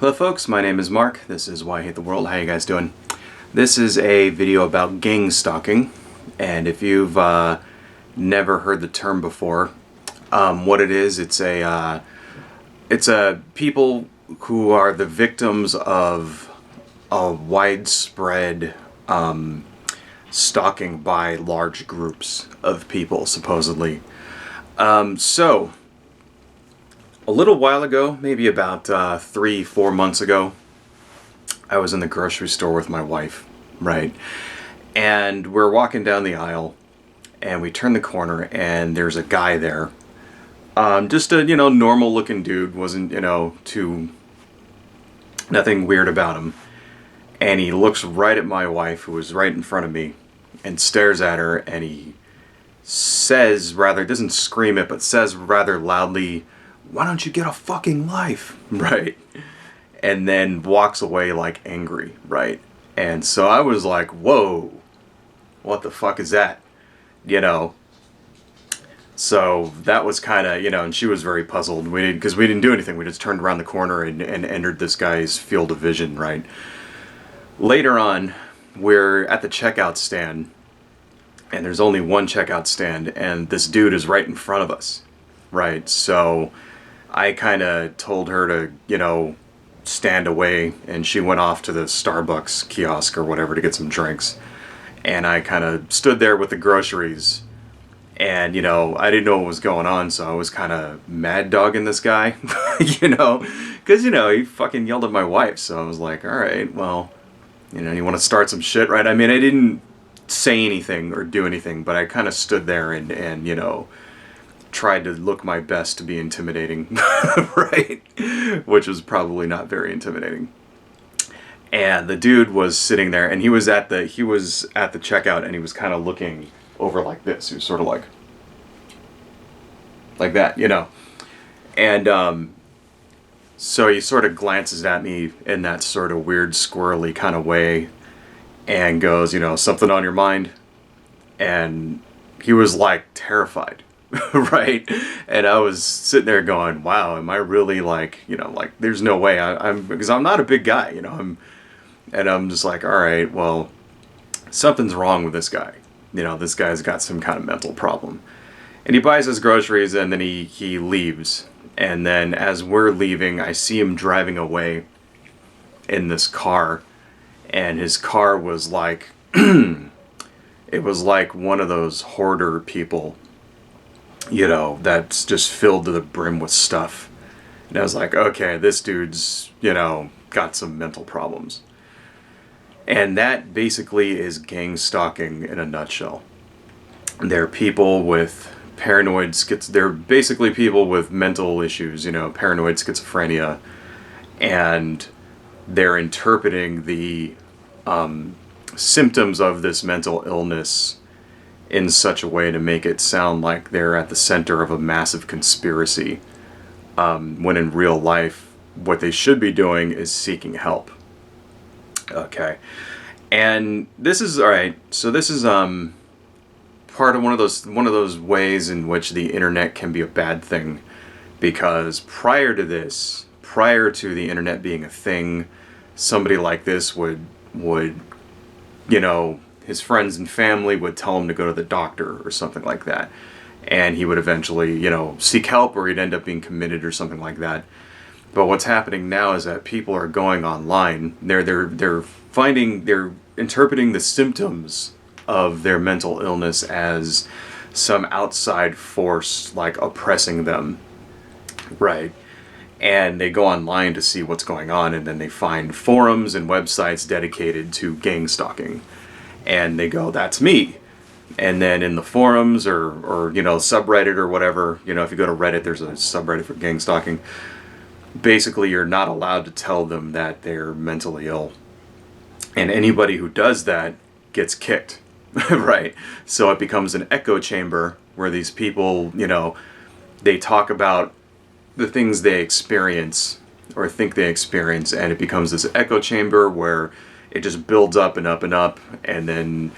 Hello folks, my name is Mark. This is Why I Hate the World. How you guys doing? This is a video about gang stalking, and if you've never heard the term before, what it is, it's a people who are the victims of a widespread stalking by large groups of people, supposedly. So a little while ago, maybe about 3-4 months ago, I was in the grocery store with my wife, right? And we're walking down the aisle, and we turn the corner, and there's a guy there. Just a, normal looking dude, wasn't, nothing weird about him. And he looks right at my wife, who was right in front of me, and stares at her, and he says, doesn't scream it, but says rather loudly, "Why don't you get a fucking life?" Right? And then walks away like angry, right? And so I was like, whoa, what the fuck is that? So that was kind of, and she was very puzzled. Because we didn't do anything. We just turned around the corner and entered this guy's field of vision, right? Later on, we're at the checkout stand, and there's only one checkout stand, and this dude is right in front of us, right? So I kind of told her to, stand away, and she went off to the Starbucks kiosk or whatever to get some drinks. And I kind of stood there with the groceries, and, I didn't know what was going on, so I was kind of mad dogging this guy, because, he fucking yelled at my wife, so I was like, all right, well, you want to start some shit, right? I mean, I didn't say anything or do anything, but I kind of stood there and tried to look my best to be intimidating, right? Which was probably not very intimidating. And the dude was sitting there, and he was at the checkout, and he was kind of looking over like this. He was sort of like that, And so he sort of glances at me in that sort of weird, squirrely kind of way, and goes, "Something on your mind?" And he was like terrified. Right? And I was sitting there going, wow, am I really there's no way because I'm not a big guy, I'm just like, all right, well, something's wrong with this guy. This guy's got some kind of mental problem. And he buys his groceries, and then he leaves. And then as we're leaving, I see him driving away in this car, and his car was like, it was like one of those hoarder people, that's just filled to the brim with stuff. And I was like, okay, this dude's, got some mental problems. And that basically is gang stalking in a nutshell. They're people with they're basically people with mental issues, paranoid schizophrenia, and they're interpreting the symptoms of this mental illness in such a way to make it sound like they're at the center of a massive conspiracy, when in real life, what they should be doing is seeking help. Okay. And this is, alright, so this is part of one of those ways in which the internet can be a bad thing, because prior to the internet being a thing, somebody like this would his friends and family would tell him to go to the doctor or something like that. And he would eventually, seek help, or he'd end up being committed or something like that. But what's happening now is that people are going online. They're interpreting the symptoms of their mental illness as some outside force, like, oppressing them. Right. And they go online to see what's going on, and then they find forums and websites dedicated to gang stalking. And they go, that's me. And then in the forums or subreddit or whatever, if you go to Reddit, there's a subreddit for gang stalking. Basically, you're not allowed to tell them that they're mentally ill. And anybody who does that gets kicked, right? So it becomes an echo chamber where these people, they talk about the things they experience or think they experience, and it becomes this echo chamber where it just builds up and up and up, and then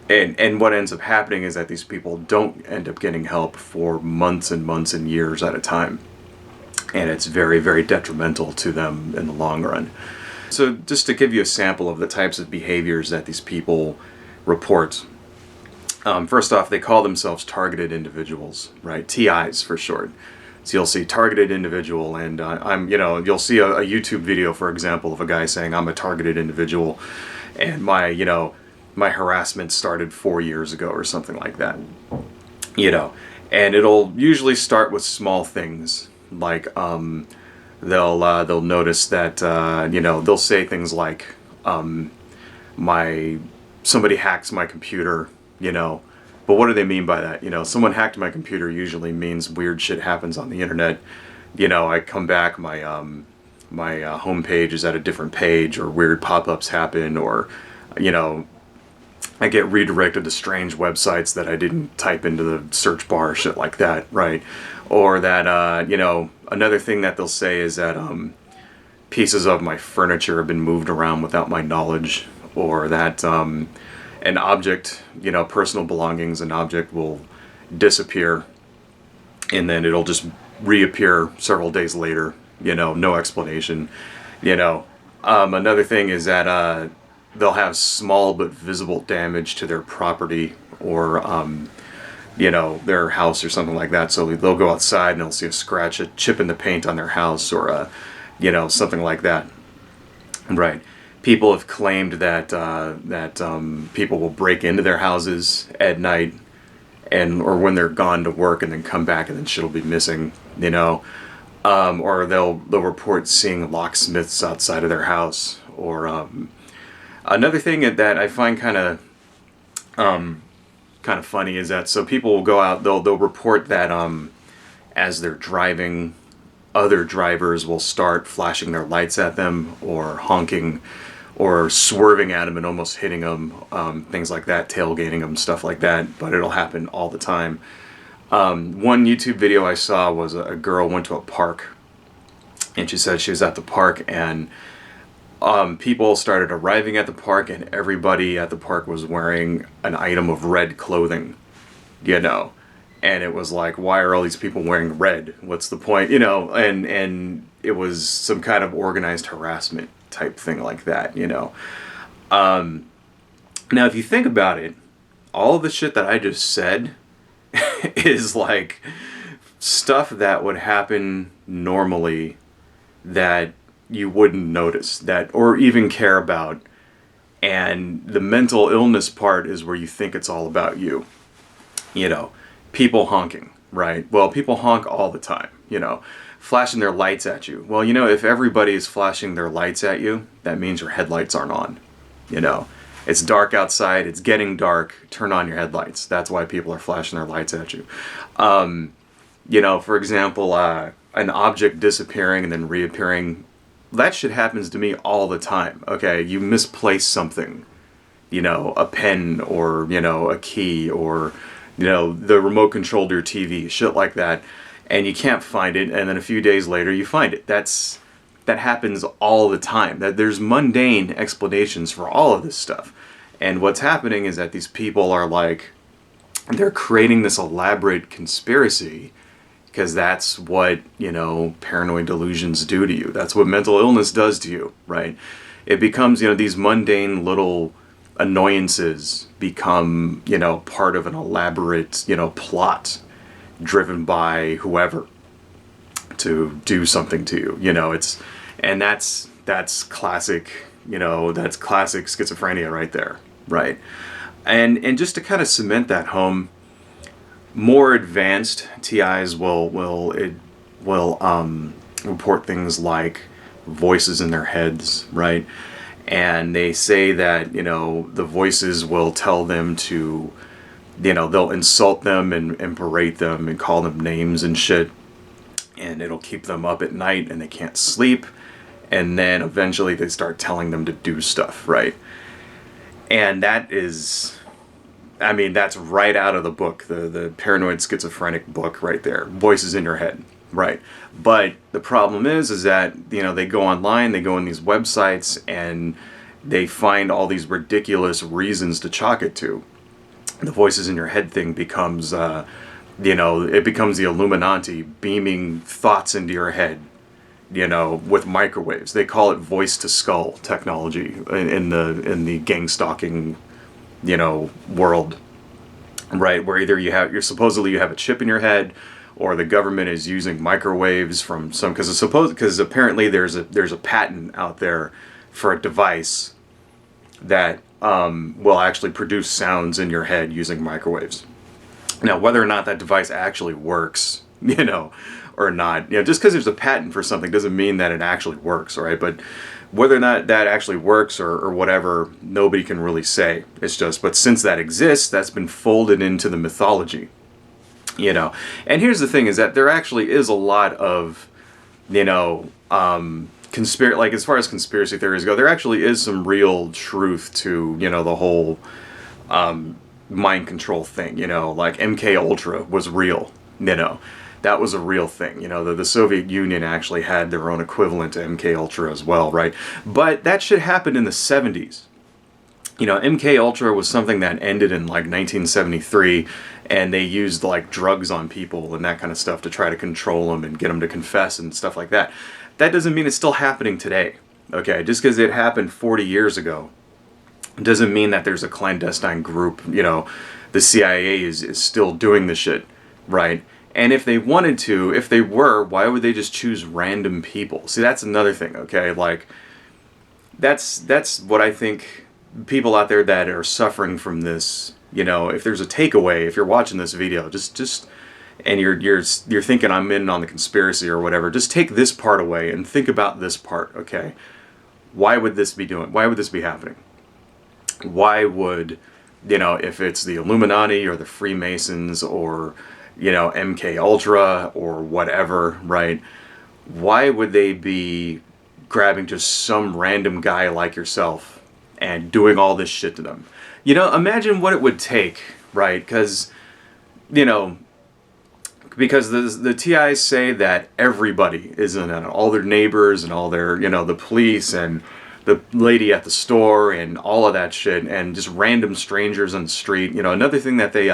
and what ends up happening is that these people don't end up getting help for months and months and years at a time. and it's very, very detrimental to them in the long run. So just to give you a sample of the types of behaviors that these people report. First off, they call themselves targeted individuals, right? TIs for short. So you'll see targeted individual, and you'll see a YouTube video, for example, of a guy saying, I'm a targeted individual, and my harassment started 4 years ago or something like that. And it'll usually start with small things, like they'll notice that they'll say things like somebody hacks my computer, but what do they mean by that? Someone hacked my computer usually means weird shit happens on the internet. I come back, my homepage is at a different page, or weird pop-ups happen, or I get redirected to strange websites that I didn't type into the search bar, shit like that, right? Or that another thing that they'll say is that pieces of my furniture have been moved around without my knowledge, or that an object, personal belongings, an object will disappear and then it'll just reappear several days later, no explanation. Another thing is that they'll have small but visible damage to their property, or their house or something like that. So they'll go outside and they'll see a scratch, a chip in the paint on their house, or something like that. Right. People have claimed that people will break into their houses at night, or when they're gone to work, and then come back and then shit'll be missing, or they'll report seeing locksmiths outside of their house, or another thing that I find kind of funny is that, so people will go out, they'll report that as they're driving, other drivers will start flashing their lights at them, or honking, or swerving at them and almost hitting them, things like that, tailgating them, stuff like that. But it'll happen all the time. One YouTube video I saw was a girl went to a park, and she said she was at the park, and people started arriving at the park, and everybody at the park was wearing an item of red clothing, and it was like, why are all these people wearing red? What's the point? And it was some kind of organized harassment type thing like that, Now, if you think about it, all of the shit that I just said is like stuff that would happen normally that you wouldn't notice, or even care about. And the mental illness part is where you think it's all about you. People honking, right? Well, people honk all the time, flashing their lights at you. Well, if everybody is flashing their lights at you, that means your headlights aren't on. It's dark outside, it's getting dark, turn on your headlights. That's why people are flashing their lights at you. For example, an object disappearing and then reappearing, that shit happens to me all the time. Okay, you misplace something, a pen, or, a key, or, the remote control to your TV, shit like that. And you can't find it, and then a few days later you find it. That happens all the time. That there's mundane explanations for all of this stuff. And what's happening is that these people are they're creating this elaborate conspiracy, because that's what, paranoid delusions do to you. That's what mental illness does to you, right? It becomes, these mundane little annoyances become, part of an elaborate, plot driven by whoever to do something to you. That's classic, that's classic schizophrenia right there, right? And just to kind of cement that home, more advanced TIs will report things like voices in their heads, right? And they say that, the voices will tell them to, they'll insult them and berate them and call them names and shit. And it'll keep them up at night and they can't sleep. And then eventually they start telling them to do stuff, right? And that's right out of the book, the paranoid schizophrenic book right there. Voices in your head, right? But the problem is that, they go online, they go on these websites, and they find all these ridiculous reasons to chalk it to. The voices in your head thing becomes You know, it becomes the Illuminati beaming thoughts into your head, you know, with microwaves. They call it voice to skull technology in the Gangstalking, you know, world, right? Where either you have a chip in your head, or the government is using microwaves from some, because apparently there's a patent out there for a device that will actually produce sounds in your head using microwaves. Now, whether or not that device actually works, you know, or not, you know, just because there's a patent for something doesn't mean that it actually works, right? But whether or not that actually works or whatever, nobody can really say. It's just, but since that exists, that's been folded into the mythology, you know. And here's the thing, is that there actually is a lot of, you know, like as far as conspiracy theories go, there actually is some real truth to, you know, the whole mind control thing, you know, like MK Ultra was real, you know, that was a real thing, you know, the Soviet Union actually had their own equivalent to MK Ultra as well, right? But that shit happened in the 70s. You know, MK Ultra was something that ended in like 1973, and they used like drugs on people and that kind of stuff to try to control them and get them to confess and stuff like that. That doesn't mean it's still happening today, okay? Just because it happened 40 years ago doesn't mean that there's a clandestine group, you know, the CIA is still doing the shit, right? And if they wanted to, if they were, why would they just choose random people? See, that's another thing, okay? Like, that's what I think people out there that are suffering from this, you know, if there's a takeaway, if you're watching this video, just and you're thinking I'm in on the conspiracy or whatever, just take this part away and think about this part, okay? Why would this be happening? Why would, you know, if it's the Illuminati or the Freemasons or, you know, MK Ultra or whatever, right? Why would they be grabbing just some random guy like yourself and doing all this shit to them? You know, imagine what it would take, right? Because, you know, because the TIs say that everybody is in it, all their neighbors and all their, you know, the police and the lady at the store and all of that shit, and just random strangers on the street. You know, another thing that they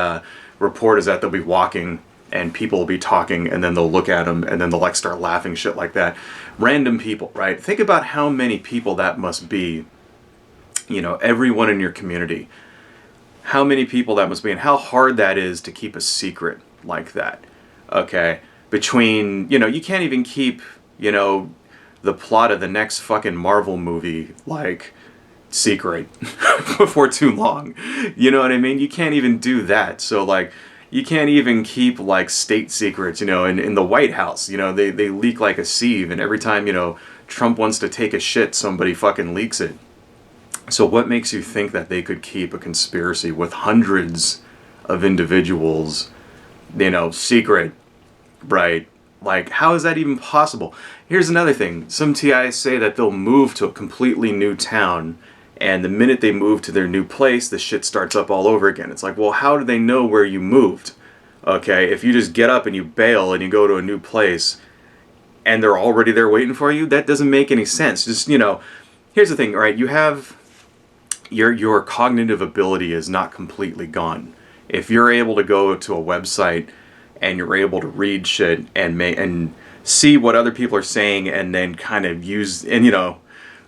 report is that they'll be walking and people will be talking, and then they'll look at them and then they'll like start laughing, shit like that. Random people, right? Think about how many people that must be, you know, everyone in your community. How many people that must be, and how hard that is to keep a secret like that, okay? Between, you know, you can't even keep, you know, the plot of the next fucking Marvel movie, like, secret before too long. You know what I mean? You can't even do that. So, like, you can't even keep, like, state secrets, you know, in the White House, you know, they leak like a sieve, and every time, you know, Trump wants to take a shit, somebody fucking leaks it. So what makes you think that they could keep a conspiracy with hundreds of individuals, you know, secret, right? Like, how is that even possible? Here's another thing. Some TIs say that they'll move to a completely new town, and the minute they move to their new place, the shit starts up all over again. It's like, well, how do they know where you moved? Okay, if you just get up and you bail and you go to a new place, and they're already there waiting for you, that doesn't make any sense. Just, you know, here's the thing, right? You have your cognitive ability is not completely gone. If you're able to go to a website and you're able to read shit and see what other people are saying, and then kind of use, and you know,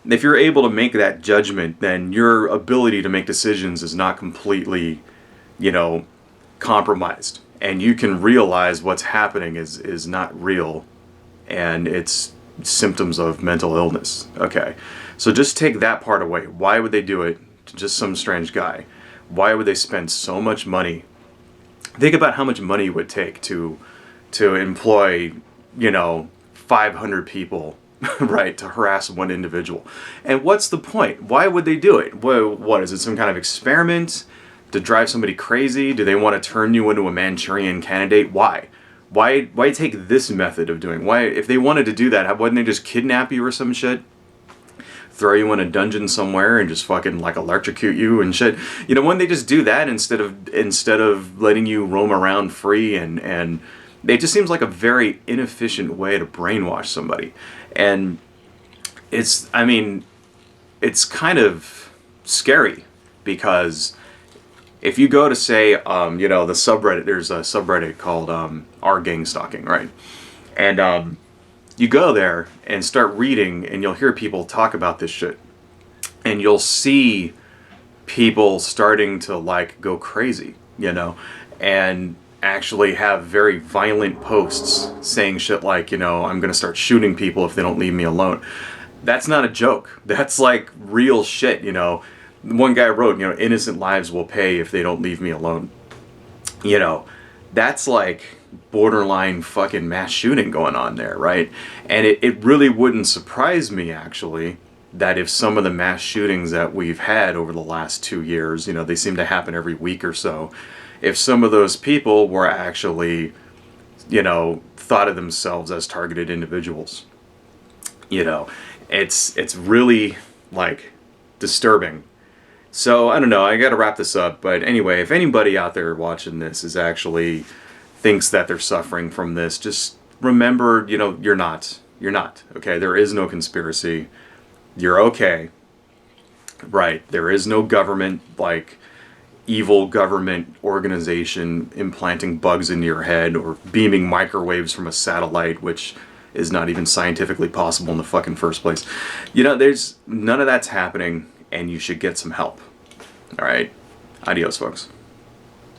if you're able to make that judgment, then your ability to make decisions is not completely, you know, compromised, and you can realize what's happening is not real, and it's symptoms of mental illness. Okay, so just take that part away. Why would they do it to just some strange guy? Why would they spend so much money? Think about how much money it would take to employ, you know, 500 people, right, to harass one individual. And what's the point? Why would they do it? What is it, some kind of experiment to drive somebody crazy? Do they want to turn you into a Manchurian candidate? Why? Why take this method of doing? Why, if they wanted to do that, wouldn't they just kidnap you or some shit? Throw you in a dungeon somewhere and just fucking like electrocute you and shit. You know, wouldn't they just do that instead of letting you roam around free? And it just seems like a very inefficient way to brainwash somebody. And it's kind of scary, because if you go to say, you know, the subreddit, there's a subreddit called r Gangstalking, right? And you go there and start reading, and you'll hear people talk about this shit, and you'll see people starting to like go crazy, you know, and actually have very violent posts saying shit like, you know, I'm gonna start shooting people if they don't leave me alone. That's not a joke. That's like real shit, you know. One guy wrote, you know, innocent lives will pay if they don't leave me alone. You know, that's like borderline fucking mass shooting going on there, right? And it really wouldn't surprise me, actually, that if some of the mass shootings that we've had over the last 2 years, you know, they seem to happen every week or so, if some of those people were actually, you know, thought of themselves as targeted individuals. You know, it's really like disturbing. So I don't know, I gotta wrap this up, but anyway, if anybody out there watching this is actually thinks that they're suffering from this, just remember, you know, you're not, okay? There is no conspiracy. You're okay. Right, there is no government, like, evil government organization implanting bugs into your head or beaming microwaves from a satellite, which is not even scientifically possible in the fucking first place. You know, there's none of that's happening, and you should get some help. All right, adios, folks.